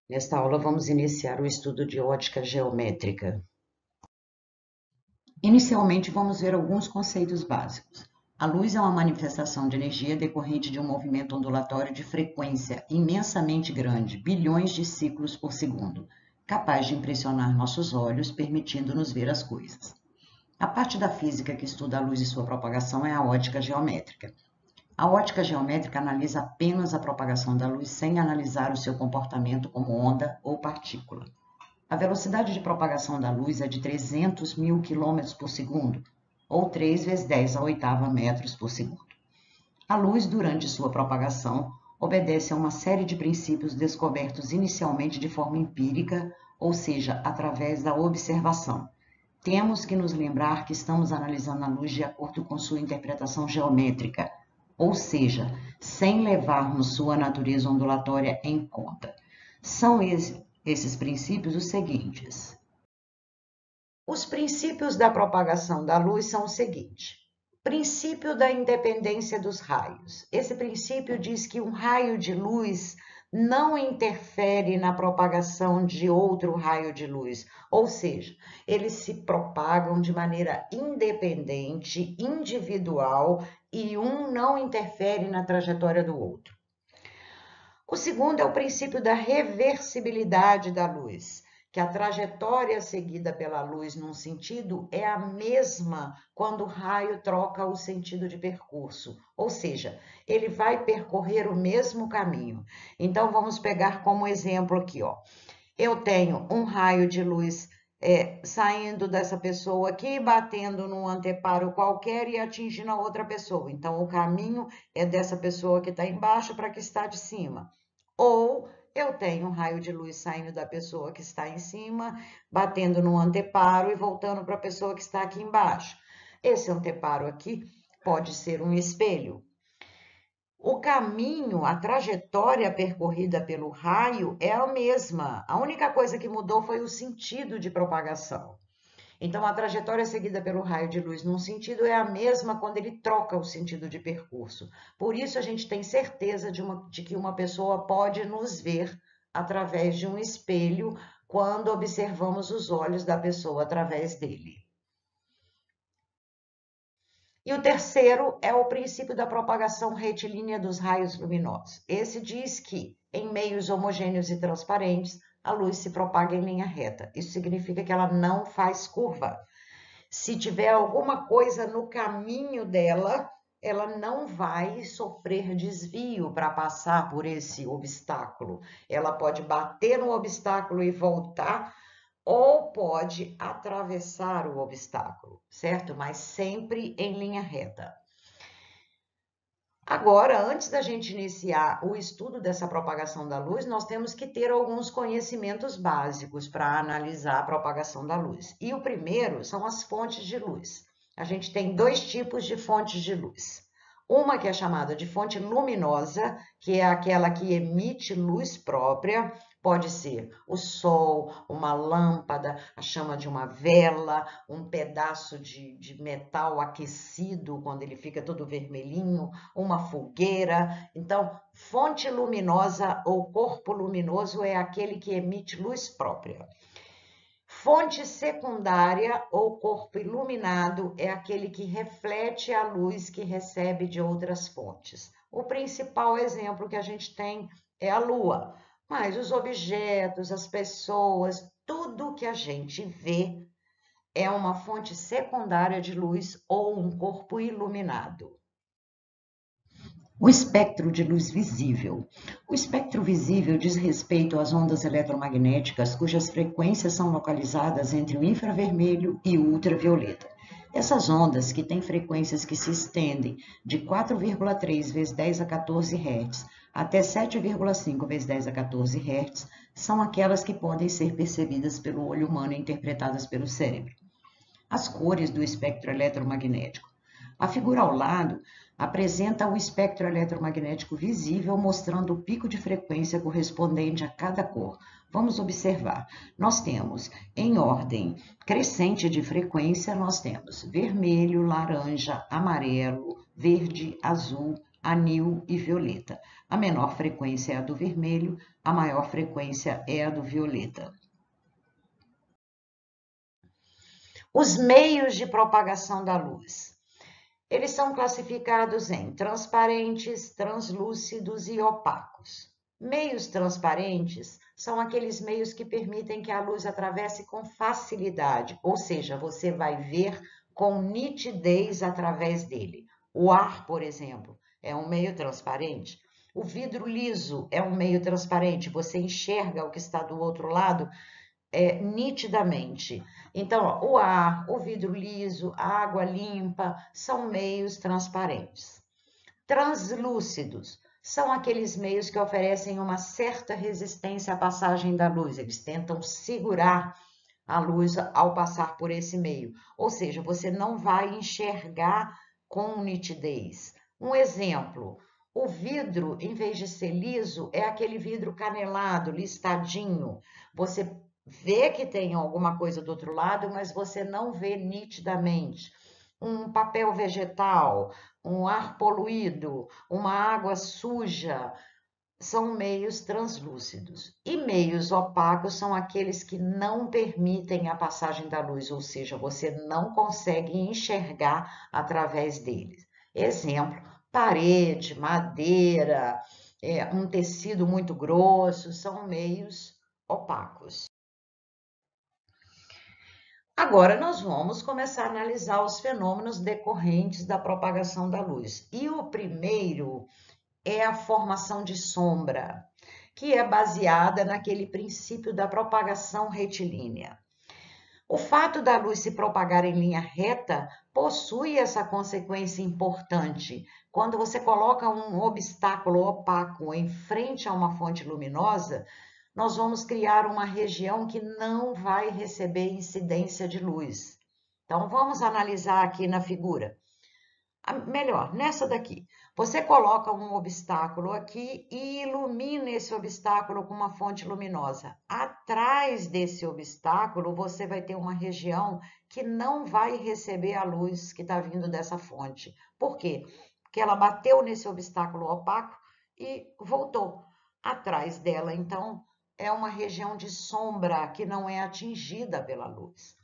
Nesta aula, vamos iniciar o estudo de ótica geométrica. Inicialmente, vamos ver alguns conceitos básicos. A luz é uma manifestação de energia decorrente de um movimento ondulatório de frequência imensamente grande, bilhões de ciclos por segundo, capaz de impressionar nossos olhos, permitindo-nos ver as coisas. A parte da física que estuda a luz e sua propagação é a ótica geométrica. A ótica geométrica analisa apenas a propagação da luz sem analisar o seu comportamento como onda ou partícula. A velocidade de propagação da luz é de 300 mil quilômetros por segundo, ou 3 vezes 10 a oitava metros por segundo. A luz, durante sua propagação, obedece a uma série de princípios descobertos inicialmente de forma empírica, ou seja, através da observação. Temos que nos lembrar que estamos analisando a luz de acordo com sua interpretação geométrica, ou seja, sem levarmos sua natureza ondulatória em conta. São esses princípios os seguintes. Os princípios da propagação da luz são o seguinte. Princípio da independência dos raios. Esse princípio diz que um raio de luz não interfere na propagação de outro raio de luz, ou seja, eles se propagam de maneira independente, individual, e um não interfere na trajetória do outro. O segundo é o princípio da reversibilidade da luz, que a trajetória seguida pela luz num sentido é a mesma quando o raio troca o sentido de percurso, ou seja, ele vai percorrer o mesmo caminho. Então, vamos pegar como exemplo aqui, ó. Eu tenho um raio de luz saindo dessa pessoa aqui, batendo num anteparo qualquer e atingindo a outra pessoa. Então, o caminho é dessa pessoa que está embaixo para que está de cima. Ou eu tenho um raio de luz saindo da pessoa que está em cima, batendo no anteparo e voltando para a pessoa que está aqui embaixo. Esse anteparo aqui pode ser um espelho. O caminho, a trajetória percorrida pelo raio é a mesma. A única coisa que mudou foi o sentido de propagação. Então, a trajetória seguida pelo raio de luz num sentido é a mesma quando ele troca o sentido de percurso. Por isso, a gente tem certeza de que uma pessoa pode nos ver através de um espelho quando observamos os olhos da pessoa através dele. E o terceiro é o princípio da propagação retilínea dos raios luminosos. Esse diz que, em meios homogêneos e transparentes, a luz se propaga em linha reta. Isso significa que ela não faz curva. Se tiver alguma coisa no caminho dela, ela não vai sofrer desvio para passar por esse obstáculo. Ela pode bater no obstáculo e voltar, ou pode atravessar o obstáculo, certo? Mas sempre em linha reta. Agora, antes da gente iniciar o estudo dessa propagação da luz, nós temos que ter alguns conhecimentos básicos para analisar a propagação da luz. E o primeiro são as fontes de luz. A gente tem dois tipos de fontes de luz. Uma que é chamada de fonte luminosa, que é aquela que emite luz própria, pode ser o sol, uma lâmpada, a chama de uma vela, um pedaço de metal aquecido, quando ele fica todo vermelhinho, uma fogueira. Então, fonte luminosa ou corpo luminoso é aquele que emite luz própria. Fonte secundária ou corpo iluminado é aquele que reflete a luz que recebe de outras fontes. O principal exemplo que a gente tem é a Lua, mas os objetos, as pessoas, tudo que a gente vê é uma fonte secundária de luz ou um corpo iluminado. O espectro de luz visível. O espectro visível diz respeito às ondas eletromagnéticas cujas frequências são localizadas entre o infravermelho e o ultravioleta. Essas ondas, que têm frequências que se estendem de 4,3 vezes 10 a 14 Hz até 7,5 vezes 10 a 14 Hz, são aquelas que podem ser percebidas pelo olho humano e interpretadas pelo cérebro. As cores do espectro eletromagnético. A figura ao lado apresenta o espectro eletromagnético visível, mostrando o pico de frequência correspondente a cada cor. Vamos observar. Nós temos, em ordem crescente de frequência, nós temos vermelho, laranja, amarelo, verde, azul, anil e violeta. A menor frequência é a do vermelho, a maior frequência é a do violeta. Os meios de propagação da luz. Eles são classificados em transparentes, translúcidos e opacos. Meios transparentes são aqueles meios que permitem que a luz atravesse com facilidade, ou seja, você vai ver com nitidez através dele. O ar, por exemplo, é um meio transparente. O vidro liso é um meio transparente, você enxerga o que está do outro lado nitidamente. Então, ó, o ar, o vidro liso, a água limpa são meios transparentes. Translúcidos são aqueles meios que oferecem uma certa resistência à passagem da luz. Eles tentam segurar a luz ao passar por esse meio. Ou seja, você não vai enxergar com nitidez. Um exemplo, o vidro, em vez de ser liso, é aquele vidro canelado, listadinho. Você vê que tem alguma coisa do outro lado, mas você não vê nitidamente. Um papel vegetal, um ar poluído, uma água suja, são meios translúcidos. E meios opacos são aqueles que não permitem a passagem da luz, ou seja, você não consegue enxergar através deles. Exemplo, parede, madeira, um tecido muito grosso, são meios opacos. Agora nós vamos começar a analisar os fenômenos decorrentes da propagação da luz. E o primeiro é a formação de sombra, que é baseada naquele princípio da propagação retilínea. O fato da luz se propagar em linha reta possui essa consequência importante. Quando você coloca um obstáculo opaco em frente a uma fonte luminosa, nós vamos criar uma região que não vai receber incidência de luz. Então, vamos analisar aqui na figura. Melhor, nessa daqui, você coloca um obstáculo aqui e ilumina esse obstáculo com uma fonte luminosa. Atrás desse obstáculo, você vai ter uma região que não vai receber a luz que está vindo dessa fonte. Por quê? Porque ela bateu nesse obstáculo opaco e voltou. Atrás dela, então, é uma região de sombra que não é atingida pela luz.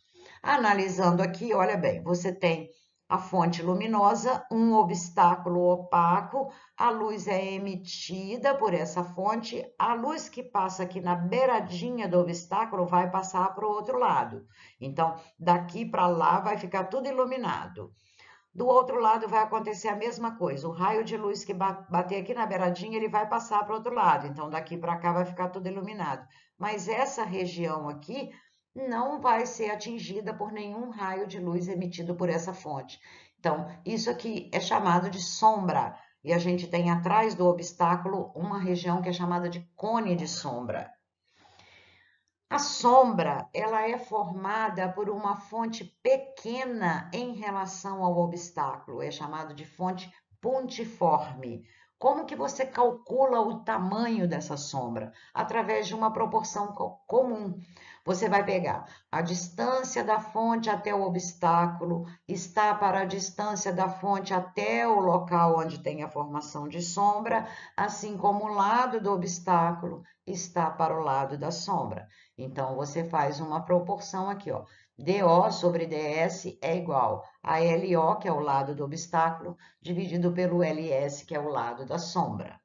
Analisando aqui, olha bem, você tem a fonte luminosa, um obstáculo opaco, a luz é emitida por essa fonte, a luz que passa aqui na beiradinha do obstáculo vai passar para o outro lado. Então, daqui para lá vai ficar tudo iluminado. Do outro lado vai acontecer a mesma coisa, o raio de luz que bater aqui na beiradinha, ele vai passar para o outro lado, então daqui para cá vai ficar tudo iluminado. Mas essa região aqui não vai ser atingida por nenhum raio de luz emitido por essa fonte. Então, isso aqui é chamado de sombra, e a gente tem atrás do obstáculo uma região que é chamada de cone de sombra. A sombra, ela é formada por uma fonte pequena em relação ao obstáculo, é chamado de fonte pontiforme. Como que você calcula o tamanho dessa sombra? Através de uma proporção comum. Você vai pegar a distância da fonte até o obstáculo, está para a distância da fonte até o local onde tem a formação de sombra, assim como o lado do obstáculo está para o lado da sombra. Então, você faz uma proporção aqui, ó. DO sobre DS é igual a LO, que é o lado do obstáculo, dividido pelo LS, que é o lado da sombra.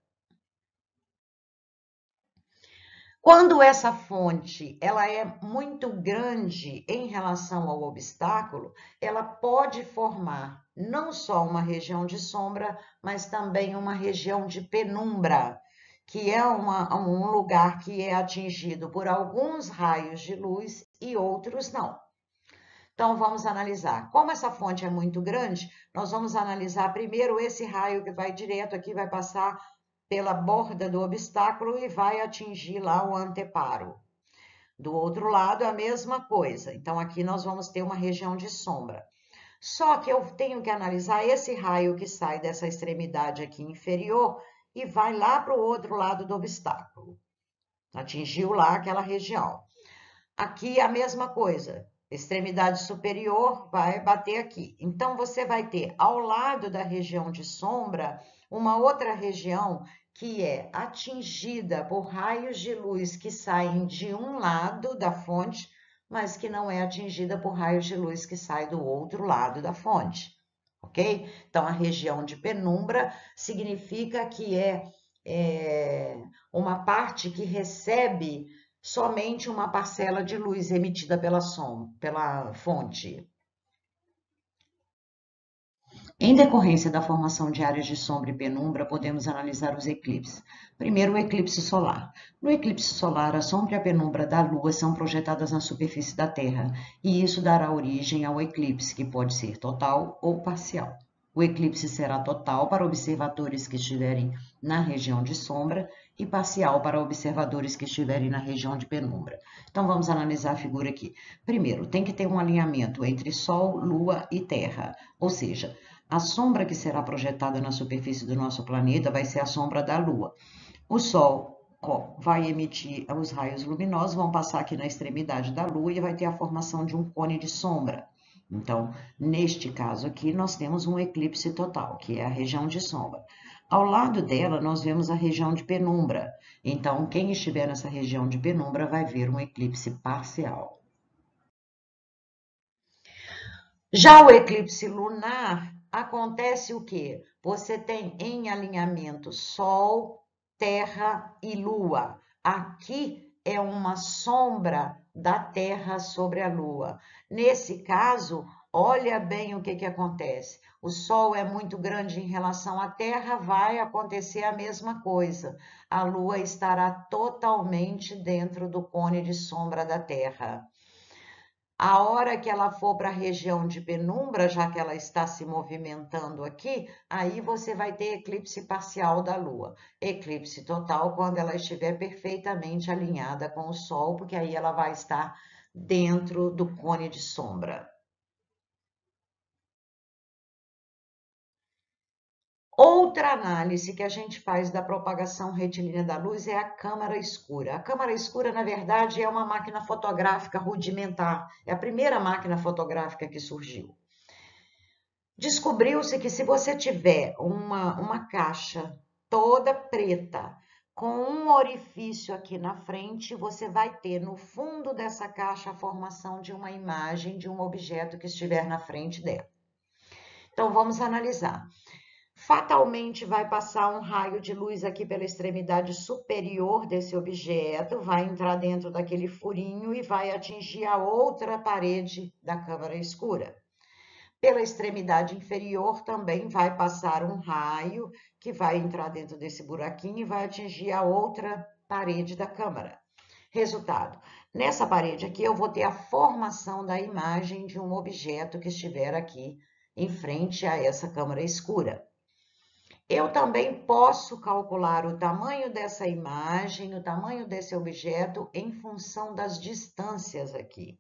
Quando essa fonte ela é muito grande em relação ao obstáculo, ela pode formar não só uma região de sombra, mas também uma região de penumbra, que é um lugar que é atingido por alguns raios de luz e outros não. Então, vamos analisar. Como essa fonte é muito grande, nós vamos analisar primeiro esse raio que vai direto aqui, vai passar pela borda do obstáculo e vai atingir lá o anteparo. Do outro lado, a mesma coisa. Então, aqui nós vamos ter uma região de sombra. Só que eu tenho que analisar esse raio que sai dessa extremidade aqui inferior e vai lá para o outro lado do obstáculo. Atingiu lá aquela região. Aqui a mesma coisa. Extremidade superior vai bater aqui. Então, você vai ter ao lado da região de sombra Uma outra região que é atingida por raios de luz que saem de um lado da fonte, mas que não é atingida por raios de luz que saem do outro lado da fonte, ok? Então, a região de penumbra significa que é uma parte que recebe somente uma parcela de luz emitida pela fonte. Em decorrência da formação de áreas de sombra e penumbra, podemos analisar os eclipses. Primeiro, o eclipse solar. No eclipse solar, a sombra e a penumbra da Lua são projetadas na superfície da Terra, e isso dará origem ao eclipse, que pode ser total ou parcial. O eclipse será total para observadores que estiverem na região de sombra e parcial para observadores que estiverem na região de penumbra. Então, vamos analisar a figura aqui. Primeiro, tem que ter um alinhamento entre Sol, Lua e Terra, ou seja, a sombra que será projetada na superfície do nosso planeta vai ser a sombra da Lua. O Sol vai emitir os raios luminosos, vão passar aqui na extremidade da Lua e vai ter a formação de um cone de sombra. Então, neste caso aqui, nós temos um eclipse total, que é a região de sombra. Ao lado dela, nós vemos a região de penumbra. Então, quem estiver nessa região de penumbra vai ver um eclipse parcial. Já o eclipse lunar acontece o quê? Você tem em alinhamento Sol, Terra e Lua. Aqui é uma sombra da Terra sobre a Lua. Nesse caso, olha bem o que acontece. O Sol é muito grande em relação à Terra, vai acontecer a mesma coisa. A Lua estará totalmente dentro do cone de sombra da Terra. A hora que ela for para a região de penumbra, já que ela está se movimentando aqui, aí você vai ter eclipse parcial da Lua. Eclipse total quando ela estiver perfeitamente alinhada com o Sol, porque aí ela vai estar dentro do cone de sombra. Outra análise que a gente faz da propagação retilínea da luz é a câmara escura. A câmara escura, na verdade, é uma máquina fotográfica rudimentar. É a primeira máquina fotográfica que surgiu. Descobriu-se que se você tiver uma caixa toda preta, com um orifício aqui na frente, você vai ter no fundo dessa caixa a formação de uma imagem de um objeto que estiver na frente dela. Então, vamos analisar. Fatalmente vai passar um raio de luz aqui pela extremidade superior desse objeto, vai entrar dentro daquele furinho e vai atingir a outra parede da câmara escura. Pela extremidade inferior também vai passar um raio que vai entrar dentro desse buraquinho e vai atingir a outra parede da câmara. Resultado, nessa parede aqui eu vou ter a formação da imagem de um objeto que estiver aqui em frente a essa câmara escura. Eu também posso calcular o tamanho dessa imagem, o tamanho desse objeto em função das distâncias aqui.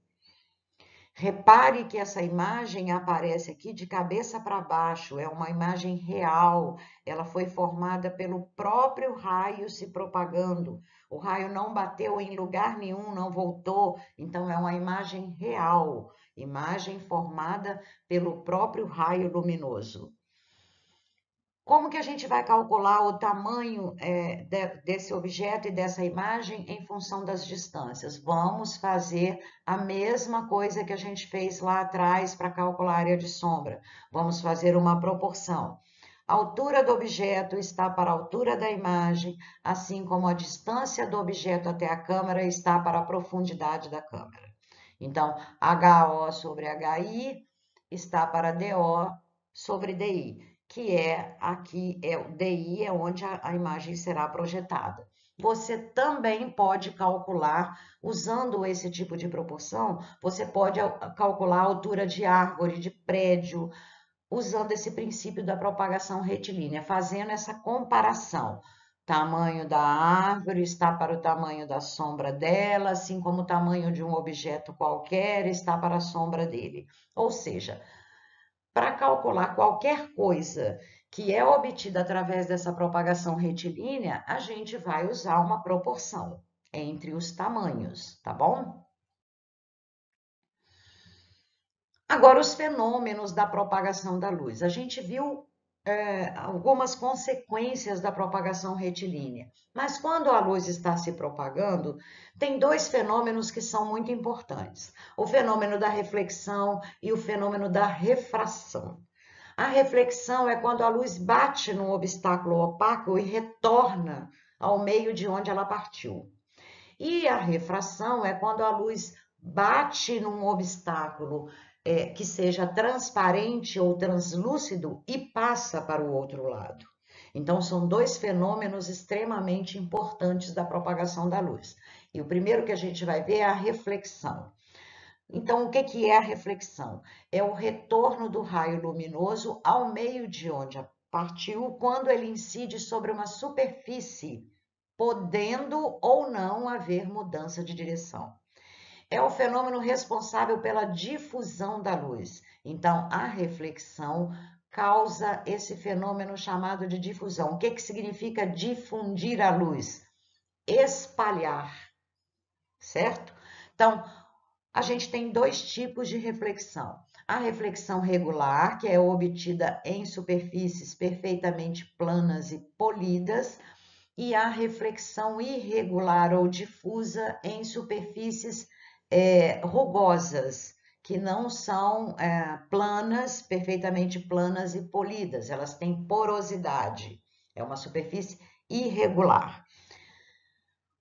Repare que essa imagem aparece aqui de cabeça para baixo, é uma imagem real, ela foi formada pelo próprio raio se propagando. O raio não bateu em lugar nenhum, não voltou, então é uma imagem real, imagem formada pelo próprio raio luminoso. Como que a gente vai calcular o tamanho desse objeto e dessa imagem em função das distâncias? Vamos fazer a mesma coisa que a gente fez lá atrás para calcular a área de sombra. Vamos fazer uma proporção. A altura do objeto está para a altura da imagem, assim como a distância do objeto até a câmera está para a profundidade da câmera. Então, HO sobre HI está para DO sobre DI, que é aqui, o DI é onde a imagem será projetada. Você também pode calcular, usando esse tipo de proporção, você pode calcular a altura de árvore, de prédio, usando esse princípio da propagação retilínea, fazendo essa comparação. Tamanho da árvore está para o tamanho da sombra dela, assim como o tamanho de um objeto qualquer está para a sombra dele. Ou seja, para calcular qualquer coisa que é obtida através dessa propagação retilínea, a gente vai usar uma proporção entre os tamanhos, tá bom? Agora, os fenômenos da propagação da luz. A gente viu algumas consequências da propagação retilínea. Mas quando a luz está se propagando, tem dois fenômenos que são muito importantes: o fenômeno da reflexão e o fenômeno da refração. A reflexão é quando a luz bate num obstáculo opaco e retorna ao meio de onde ela partiu. E a refração é quando a luz bate num obstáculo que seja transparente ou translúcido e passa para o outro lado. Então, são dois fenômenos extremamente importantes da propagação da luz. E o primeiro que a gente vai ver é a reflexão. Então, o que é a reflexão? É o retorno do raio luminoso ao meio de onde partiu quando ele incide sobre uma superfície, podendo ou não haver mudança de direção. É o fenômeno responsável pela difusão da luz. Então, a reflexão causa esse fenômeno chamado de difusão. O que significa difundir a luz? Espalhar, certo? Então, a gente tem dois tipos de reflexão. A reflexão regular, que é obtida em superfícies perfeitamente planas e polidas, e a reflexão irregular ou difusa em superfícies rugosas, que não são planas, perfeitamente planas e polidas, elas têm porosidade, é uma superfície irregular.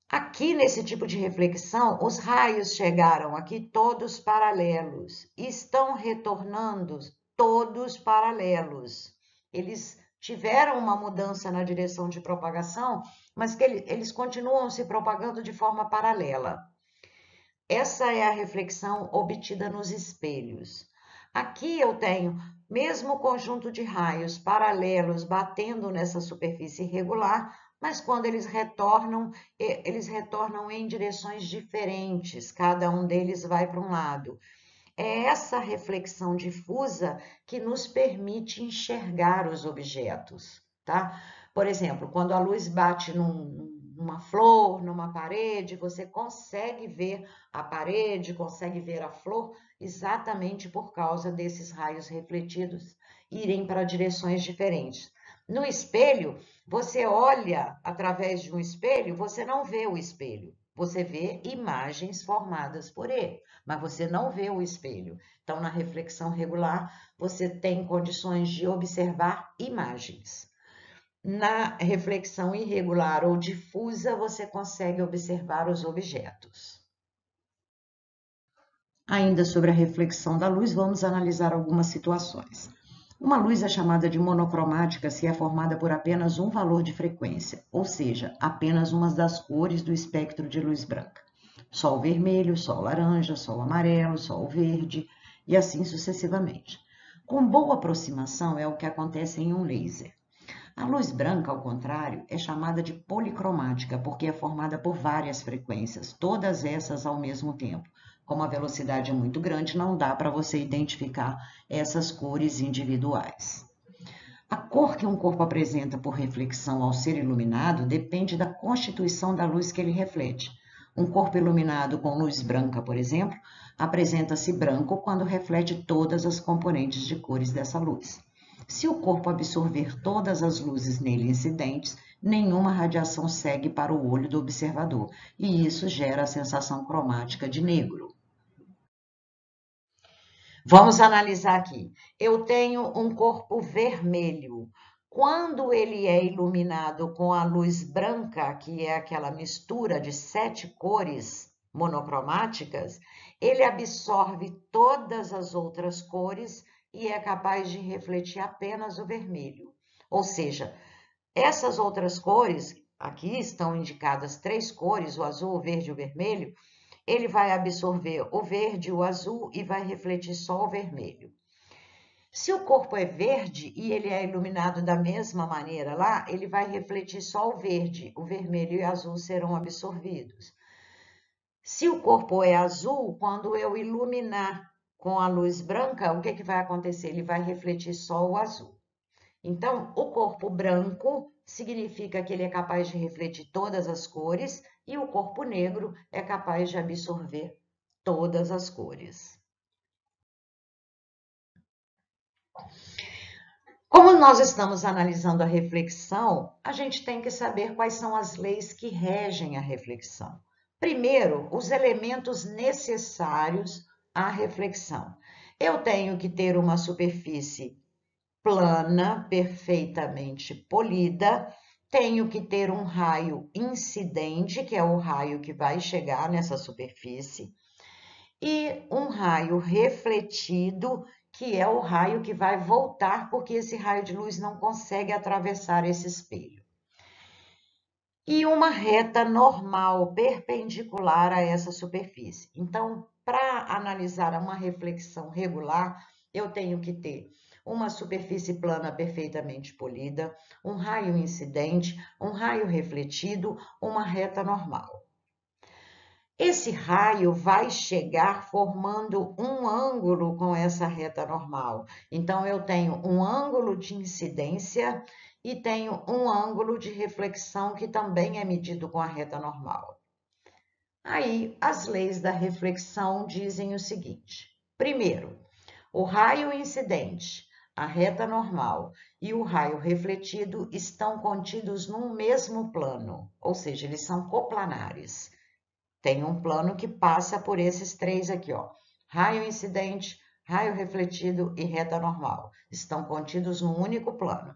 Aqui nesse tipo de reflexão, os raios chegaram aqui todos paralelos, estão retornando todos paralelos. Eles tiveram uma mudança na direção de propagação, mas que eles continuam se propagando de forma paralela. Essa é a reflexão obtida nos espelhos. Aqui eu tenho mesmo conjunto de raios paralelos batendo nessa superfície irregular, mas quando eles retornam em direções diferentes, cada um deles vai para um lado. É essa reflexão difusa que nos permite enxergar os objetos, tá? Por exemplo, quando a luz bate numa flor, numa parede, você consegue ver a parede, consegue ver a flor, exatamente por causa desses raios refletidos irem para direções diferentes. No espelho, você olha através de um espelho, você não vê o espelho, você vê imagens formadas por ele, mas você não vê o espelho. Então, na reflexão regular, você tem condições de observar imagens. Na reflexão irregular ou difusa, você consegue observar os objetos. Ainda sobre a reflexão da luz, vamos analisar algumas situações. Uma luz é chamada de monocromática se é formada por apenas um valor de frequência, ou seja, apenas uma das cores do espectro de luz branca. Sol vermelho, sol laranja, sol amarelo, sol verde e assim sucessivamente. Com boa aproximação é o que acontece em um laser. A luz branca, ao contrário, é chamada de policromática porque é formada por várias frequências, todas essas ao mesmo tempo. Como a velocidade é muito grande, não dá para você identificar essas cores individuais. A cor que um corpo apresenta por reflexão ao ser iluminado depende da constituição da luz que ele reflete. Um corpo iluminado com luz branca, por exemplo, apresenta-se branco quando reflete todas as componentes de cores dessa luz. Se o corpo absorver todas as luzes nele incidentes, nenhuma radiação segue para o olho do observador, e isso gera a sensação cromática de negro. Vamos analisar aqui. Eu tenho um corpo vermelho. Quando ele é iluminado com a luz branca, que é aquela mistura de 7 cores monocromáticas, ele absorve todas as outras cores e é capaz de refletir apenas o vermelho. Ou seja, essas outras cores, aqui estão indicadas 3 cores, o azul, o verde e o vermelho, ele vai absorver o verde, o azul e vai refletir só o vermelho. Se o corpo é verde e ele é iluminado da mesma maneira lá, ele vai refletir só o verde, o vermelho e o azul serão absorvidos. Se o corpo é azul, quando eu iluminar com a luz branca, o que vai acontecer? Ele vai refletir só o azul. Então, o corpo branco significa que ele é capaz de refletir todas as cores e o corpo negro é capaz de absorver todas as cores. Como nós estamos analisando a reflexão, a gente tem que saber quais são as leis que regem a reflexão. Primeiro, os elementos necessários à reflexão. Eu tenho que ter uma superfície plana, perfeitamente polida, tenho que ter um raio incidente, que é o raio que vai chegar nessa superfície, e um raio refletido, que é o raio que vai voltar, porque esse raio de luz não consegue atravessar esse espelho. E uma reta normal, perpendicular a essa superfície. Então, para analisar uma reflexão regular, eu tenho que ter uma superfície plana perfeitamente polida, um raio incidente, um raio refletido, uma reta normal. Esse raio vai chegar formando um ângulo com essa reta normal. Então, eu tenho um ângulo de incidência e tenho um ângulo de reflexão que também é medido com a reta normal. Aí, as leis da reflexão dizem o seguinte: primeiro, o raio incidente, a reta normal e o raio refletido estão contidos num mesmo plano, ou seja, eles são coplanares. Tem um plano que passa por esses três aqui, ó. Raio incidente, raio refletido e reta normal. Estão contidos num único plano.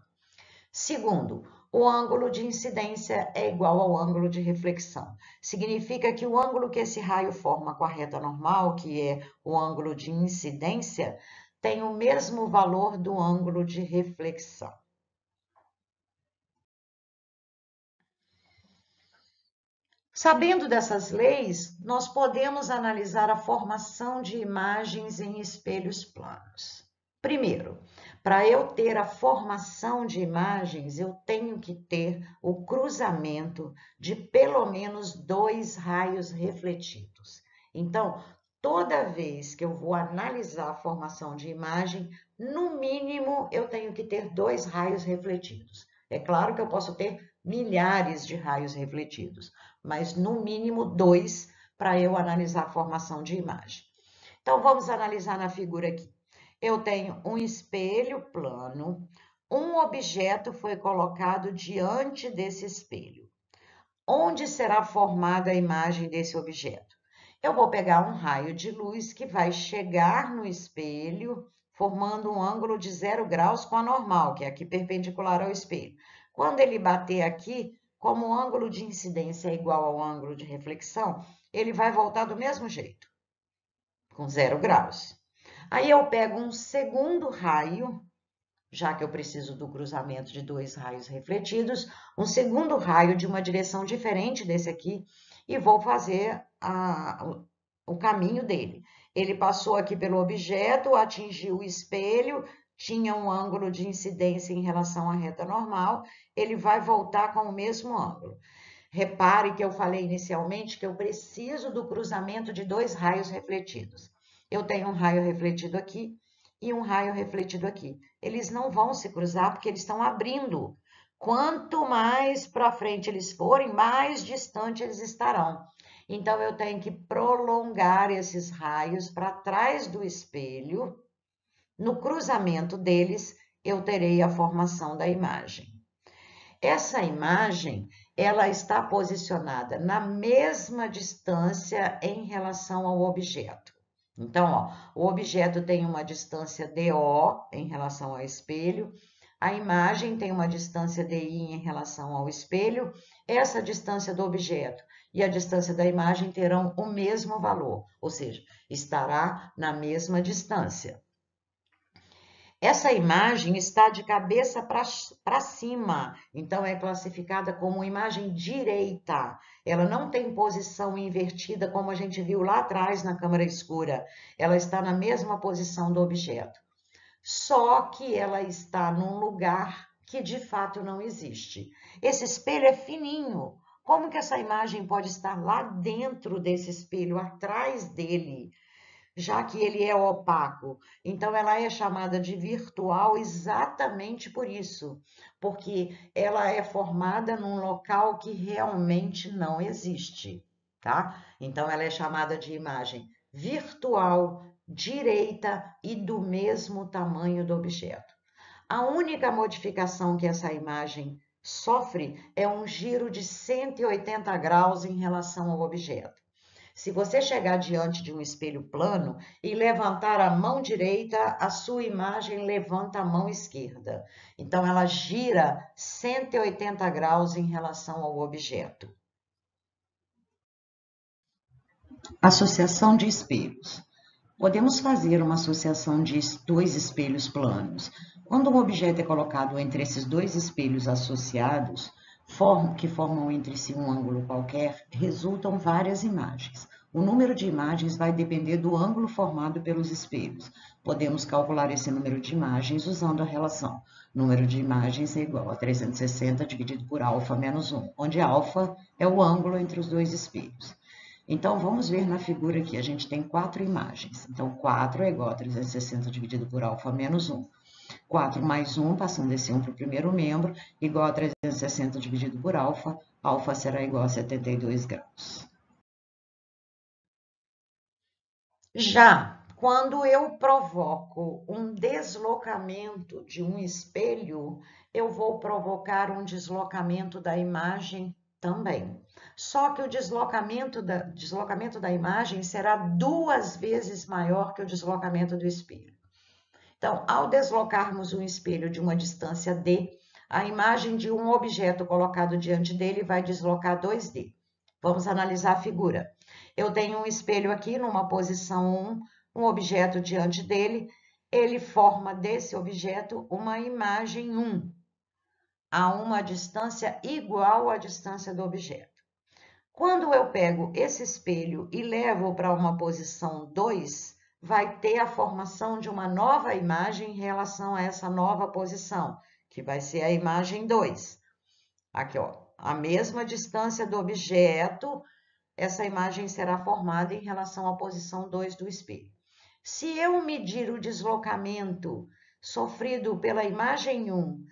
Segundo, o ângulo de incidência é igual ao ângulo de reflexão. Significa que o ângulo que esse raio forma com a reta normal, que é o ângulo de incidência, tem o mesmo valor do ângulo de reflexão. Sabendo dessas leis, nós podemos analisar a formação de imagens em espelhos planos. Primeiro, para eu ter a formação de imagens, eu tenho que ter o cruzamento de pelo menos 2 raios refletidos. Então, toda vez que eu vou analisar a formação de imagem, no mínimo eu tenho que ter 2 raios refletidos. É claro que eu posso ter milhares de raios refletidos, mas no mínimo 2 para eu analisar a formação de imagem. Então, vamos analisar na figura aqui. Eu tenho um espelho plano, um objeto foi colocado diante desse espelho. Onde será formada a imagem desse objeto? Eu vou pegar um raio de luz que vai chegar no espelho, formando um ângulo de 0 graus com a normal, que é aqui perpendicular ao espelho. Quando ele bater aqui, como o ângulo de incidência é igual ao ângulo de reflexão, ele vai voltar do mesmo jeito, com 0 graus. Aí eu pego um segundo raio, já que eu preciso do cruzamento de 2 raios refletidos, um segundo raio de uma direção diferente desse aqui, e vou fazer o caminho dele. Ele passou aqui pelo objeto, atingiu o espelho, tinha um ângulo de incidência em relação à reta normal, ele vai voltar com o mesmo ângulo. Repare que eu falei inicialmente que eu preciso do cruzamento de 2 raios refletidos. Eu tenho um raio refletido aqui e um raio refletido aqui. Eles não vão se cruzar porque eles estão abrindo. Quanto mais para frente eles forem, mais distante eles estarão. Então, eu tenho que prolongar esses raios para trás do espelho. No cruzamento deles, eu terei a formação da imagem. Essa imagem, ela está posicionada na mesma distância em relação ao objeto. Então, ó, o objeto tem uma distância DO em relação ao espelho, a imagem tem uma distância DI em relação ao espelho, essa distância do objeto e a distância da imagem terão o mesmo valor, ou seja, estará na mesma distância. Essa imagem está de cabeça para cima, então é classificada como imagem direita. Ela não tem posição invertida como a gente viu lá atrás na câmara escura. Ela está na mesma posição do objeto. Só que ela está num lugar que de fato não existe. Esse espelho é fininho. Como que essa imagem pode estar lá dentro desse espelho, atrás dele? Já que ele é opaco. Então, ela é chamada de virtual exatamente por isso, porque ela é formada num local que realmente não existe, tá? Então, ela é chamada de imagem virtual, direita e do mesmo tamanho do objeto. A única modificação que essa imagem sofre é um giro de 180 graus em relação ao objeto. Se você chegar diante de um espelho plano e levantar a mão direita, a sua imagem levanta a mão esquerda. Então, ela gira 180 graus em relação ao objeto. Associação de espelhos. Podemos fazer uma associação de dois espelhos planos. Quando um objeto é colocado entre esses dois espelhos associados, que formam entre si um ângulo qualquer, resultam várias imagens. O número de imagens vai depender do ângulo formado pelos espelhos. Podemos calcular esse número de imagens usando a relação. Número de imagens é igual a 360 dividido por alfa menos 1, onde alfa é o ângulo entre os dois espelhos. Então, vamos ver na figura aqui, a gente tem 4 imagens. Então, 4 é igual a 360 dividido por alfa menos 1. 4 mais 1, passando esse 1 para o primeiro membro, igual a 360 dividido por alfa. Alfa será igual a 72 graus. Já quando eu provoco um deslocamento de um espelho, eu vou provocar um deslocamento da imagem também. Só que o deslocamento da imagem será 2 vezes maior que o deslocamento do espelho. Então, ao deslocarmos um espelho de uma distância d, a imagem de um objeto colocado diante dele vai deslocar 2d. Vamos analisar a figura. Eu tenho um espelho aqui numa posição 1, um objeto diante dele, ele forma desse objeto uma imagem 1, a uma distância igual à distância do objeto. Quando eu pego esse espelho e levo para uma posição 2, vai ter a formação de uma nova imagem em relação a essa nova posição, que vai ser a imagem 2. Aqui, ó, a mesma distância do objeto, essa imagem será formada em relação à posição 2 do espelho. Se eu medir o deslocamento sofrido pela imagem 1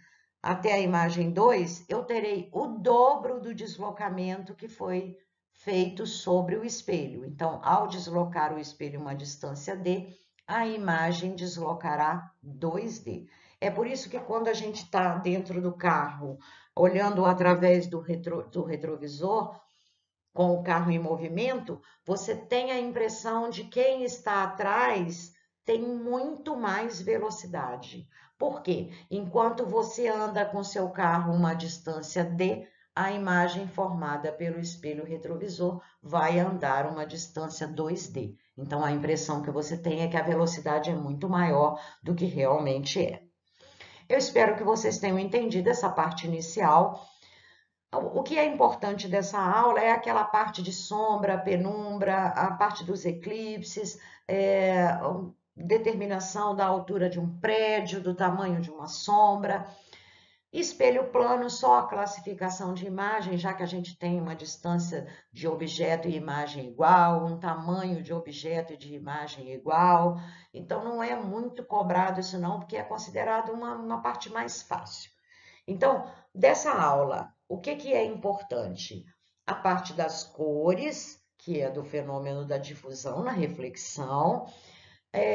até a imagem 2, eu terei o dobro do deslocamento que foi feito sobre o espelho. Então, ao deslocar o espelho uma distância d, a imagem deslocará 2d. É por isso que quando a gente está dentro do carro, olhando através do retrovisor, com o carro em movimento, você tem a impressão de quem está atrás tem muito mais velocidade. Por quê? Enquanto você anda com seu carro uma distância d, a imagem formada pelo espelho retrovisor vai andar uma distância 2d. Então, a impressão que você tem é que a velocidade é muito maior do que realmente é. Eu espero que vocês tenham entendido essa parte inicial. O que é importante dessa aula é aquela parte de sombra, penumbra, a parte dos eclipses, determinação da altura de um prédio, do tamanho de uma sombra. Espelho plano, só a classificação de imagem, já que a gente tem uma distância de objeto e imagem igual, um tamanho de objeto e de imagem igual. Então, não é muito cobrado isso não, porque é considerado uma parte mais fácil. Então, dessa aula, o que é importante? A parte das cores, que é do fenômeno da difusão na reflexão,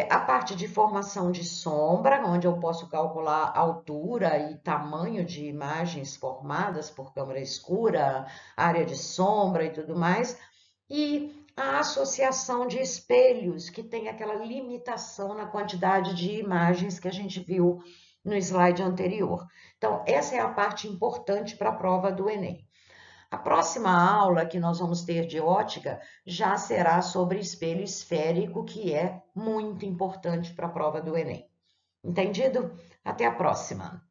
a parte de formação de sombra, onde eu posso calcular altura e tamanho de imagens formadas por câmera escura, área de sombra e tudo mais, e a associação de espelhos, que tem aquela limitação na quantidade de imagens que a gente viu no slide anterior. Então, essa é a parte importante para a prova do Enem. A próxima aula que nós vamos ter de ótica já será sobre espelho esférico, que é muito importante para a prova do Enem. Entendido? Até a próxima!